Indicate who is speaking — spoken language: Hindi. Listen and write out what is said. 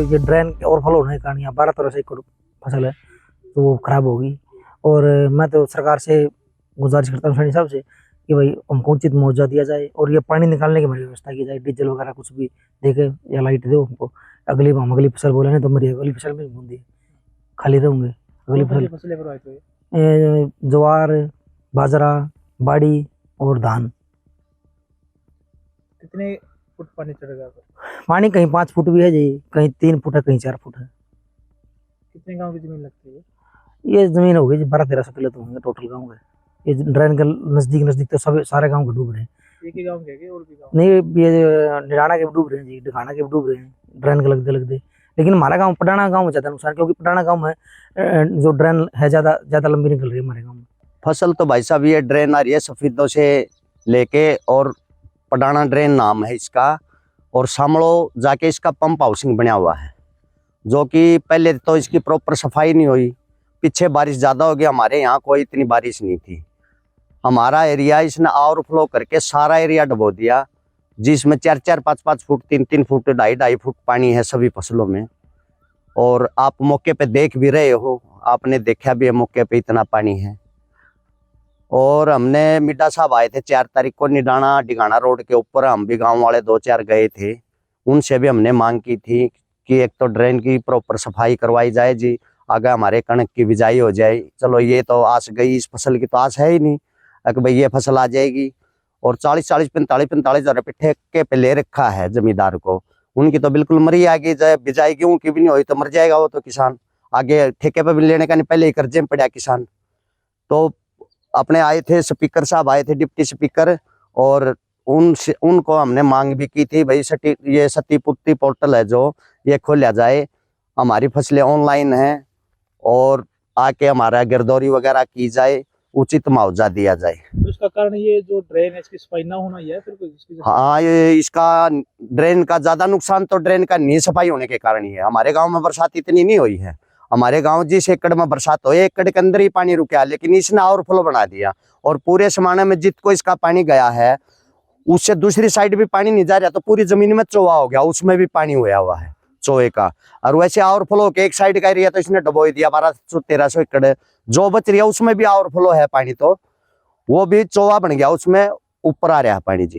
Speaker 1: ये ड्रेन ओवरफ्लो होने के कारण यहाँ 12-13 एकड़ फसल है तो वो खराब होगी। और मैं तो सरकार से गुजारिश करता हूँ सैनी साहब से कि भाई हमको उचित मुआवजा दिया जाए और ये पानी निकालने की मेरी व्यवस्था की जाए, डीजल वगैरह कुछ भी देके या लाइट दो हमको। अगली फसल बोले नहीं तो मेरी अगली फसल में बूंदी खाली रहूंगे। अगली फसल ज्वार, बाजरा, बाड़ी और धान।
Speaker 2: कितने फुट पानी चढ़ेगा?
Speaker 1: पानी कहीं 5 फुट भी है जी, कहीं 3 फुट है, कहीं 4 फुट है।
Speaker 2: कितने गांव की जमीन लगती है?
Speaker 1: ये जमीन होगी जी 12-13 किले तो होंगे टोटल गाँव के। ये ड्रेन के नजदीक तो सब सारे गांव के डूब रहे हैं।
Speaker 2: एक ही गांव के और भी गांव?
Speaker 1: नहीं, ये निराना के भी डूब रहे हैं जी, ढकाना के भी डूब रहे हैं ड्रेन के लगते। लेकिन हमारा गांव पटाना गांव में ज्यादा नुकसान, क्योंकि पटाना गांव में जो ड्रेन है ज्यादा लंबी निकल रही है हमारे गांव में।
Speaker 3: फसल तो भाई साहब ये ड्रेन आ रही है सफेदों से लेके, और पटाना ड्रेन नाम है इसका, और सामलो जाके इसका पंप हाउसिंग बना हुआ है, जो कि पहले तो इसकी प्रॉपर सफाई नहीं हुई। पीछे बारिश ज़्यादा हो गई, हमारे यहाँ कोई इतनी बारिश नहीं थी। हमारा एरिया इसने ओवरफ्लो करके सारा एरिया डुबो दिया, जिसमें 4-4, 5-5 फुट, 3-3 फुट, 2.5-2.5 फुट पानी है सभी फसलों में। और आप मौके पे देख भी रहे हो, आपने देखा भी है मौके पे इतना पानी है। और हमने मिड्डा साहब आए थे 4 तारीख को निडाना डिगाना रोड के ऊपर, हम भी गांव वाले 2-4 गए थे, उनसे भी हमने मांग की थी कि एक तो ड्रेन की प्रॉपर सफाई करवाई जाए जी, आगे हमारे कणक की बिजाई हो जाए। चलो ये तो आस गई, इस फसल की तो आस है ही नहीं कि भाई ये फसल आ जाएगी। और 40-40, 45-45 हज़ार रुपये ठेके पे ले रखा है जमींदार को, उनकी तो बिल्कुल मरी आगे जाए, बिजाई गेहूं की भी नहीं हुई तो मर जाएगा वो तो किसान। आगे ठेके पे भी लेने का नहीं, पहले ही कर्जे में पड़ा किसान। तो अपने आए थे स्पीकर साहब, आए थे डिप्टी स्पीकर, और उनको हमने मांग भी की थी भाई ये सती पोर्टल है जो ये खोला जाए, हमारी फसलें ऑनलाइन हैं, और आके हमारा गिरदौरी वगैरह की जाए, उचित मुआवजा दिया जाए।
Speaker 2: तो इसका कारण ये जो ड्रेन है इसकी सफाई ना होना ही है फिर कोई?
Speaker 3: हाँ, ये इसका ड्रेन का ज्यादा नुकसान तो ड्रेन का नहीं सफाई होने के कारण ही है। हमारे गांव में बरसात इतनी नहीं हुई है, हमारे गांव जिस एकड़ में बरसात हो 1 एकड़ के अंदर ही पानी रुका, लेकिन इसने ओवरफ्लो बना दिया, और पूरे समाने में जितको इसका पानी गया है उससे दूसरी साइड भी पानी नहीं जा रहा, तो पूरी जमीन में चोवा हो गया, उसमें भी पानी हुआ हुआ है चोए का। और वैसे ओवरफ्लो के एक साइड का एरिया तो इसने डबो दिया, 1200-1300 एकड़ जो बच रही है उसमें भी ओवरफ्लो है पानी, तो वो भी चोवा बन गया, उसमें ऊपर आ रहा है पानी जी।